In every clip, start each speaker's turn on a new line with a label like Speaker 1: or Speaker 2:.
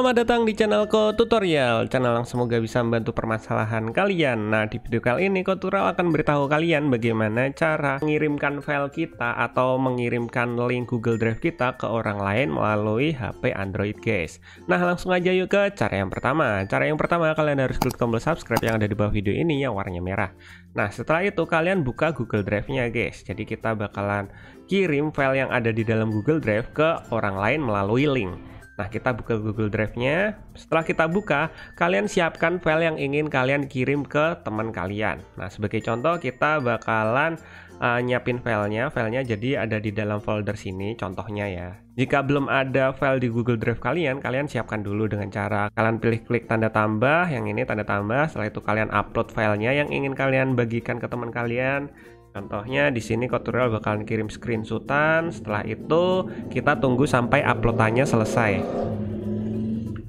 Speaker 1: Selamat datang di channelku tutorial, channel yang semoga bisa membantu permasalahan kalian. Nah, di video kali ini tutorial akan beritahu kalian bagaimana cara mengirimkan file kita atau mengirimkan link Google Drive kita ke orang lain melalui HP Android, guys. Nah, langsung aja yuk ke cara yang pertama. Cara yang pertama, kalian harus klik tombol subscribe yang ada di bawah video ini yang warnanya merah. Nah, setelah itu kalian buka Google Drive-nya, guys. Jadi kita bakalan kirim file yang ada di dalam Google Drive ke orang lain melalui link. Nah, kita buka Google Drive-nya. Setelah kita buka, kalian siapkan file yang ingin kalian kirim ke teman kalian. Nah, sebagai contoh, kita bakalan nyiapin filenya. Filenya jadi ada di dalam folder sini, contohnya ya. Jika belum ada file di Google Drive kalian, kalian siapkan dulu dengan cara kalian pilih klik tanda tambah, yang ini tanda tambah. Setelah itu kalian upload filenya yang ingin kalian bagikan ke teman kalian. Contohnya di sini tutorial bakalan kirim screenshotan. Setelah itu kita tunggu sampai uploadannya selesai.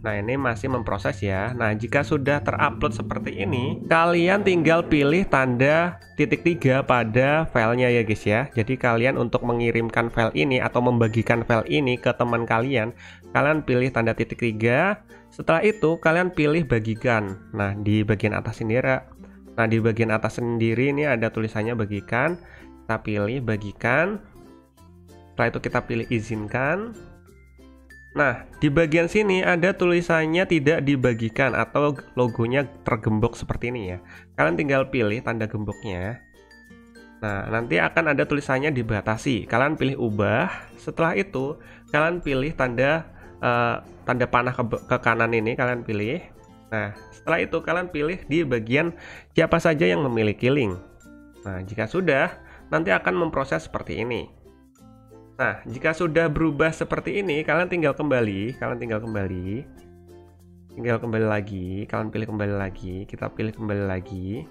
Speaker 1: Nah, ini masih memproses ya. Nah, jika sudah terupload seperti ini, kalian tinggal pilih tanda titik 3 pada filenya ya guys ya. Jadi kalian untuk mengirimkan file ini atau membagikan file ini ke teman kalian, kalian pilih tanda titik 3. Setelah itu kalian pilih bagikan. Nah, di bagian atas sendiri. Nah, di bagian atas sendiri ini ada tulisannya bagikan. Kita pilih bagikan. Setelah itu kita pilih izinkan. Nah, di bagian sini ada tulisannya tidak dibagikan atau logonya tergembok seperti ini ya. Kalian tinggal pilih tanda gemboknya. Nah, nanti akan ada tulisannya dibatasi. Kalian pilih ubah. Setelah itu, kalian pilih tanda panah ke kanan ini, kalian pilih. Nah, setelah itu kalian pilih di bagian siapa saja yang memiliki link. Nah, jika sudah, nanti akan memproses seperti ini. Nah, jika sudah berubah seperti ini, kalian tinggal kembali, tinggal kembali lagi, kalian pilih kembali lagi, kita pilih kembali lagi.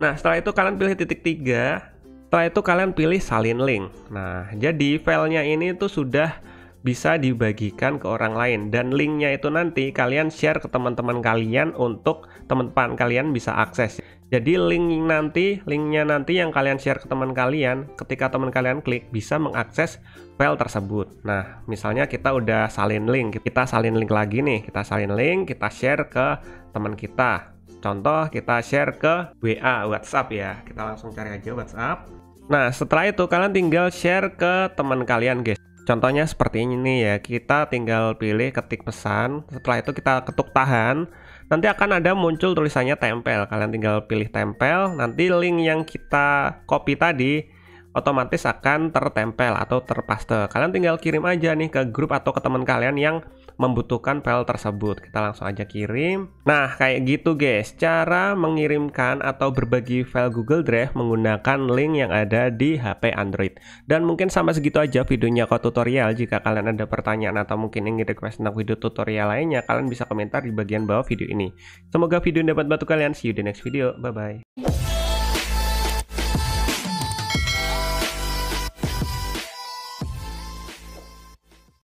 Speaker 1: Nah, setelah itu kalian pilih titik 3, setelah itu kalian pilih salin link. Nah, jadi filenya ini tuh sudah bisa dibagikan ke orang lain, dan linknya itu nanti kalian share ke teman-teman kalian untuk teman-teman kalian bisa akses. Jadi linknya nanti yang kalian share ke teman kalian, ketika teman kalian klik bisa mengakses file tersebut. Nah, misalnya kita udah salin link, kita salin link lagi nih, kita salin link, kita share ke teman kita. Contoh kita share ke WA, WhatsApp ya. Kita langsung cari aja WhatsApp. Nah, setelah itu kalian tinggal share ke teman kalian, guys. Contohnya seperti ini ya, kita tinggal pilih ketik pesan, setelah itu kita ketuk tahan, nanti akan ada muncul tulisannya tempel, kalian tinggal pilih tempel, nanti link yang kita copy tadi otomatis akan tertempel atau terpaste. Kalian tinggal kirim aja nih ke grup atau ke teman kalian yang membutuhkan file tersebut. Kita langsung aja kirim. Nah, kayak gitu guys, cara mengirimkan atau berbagi file Google Drive menggunakan link yang ada di HP Android. Dan mungkin sampai segitu aja videonya kok tutorial. Jika kalian ada pertanyaan atau mungkin ingin request tentang video tutorial lainnya, kalian bisa komentar di bagian bawah video ini. Semoga video ini dapat bantu kalian. See you di next video. Bye-bye.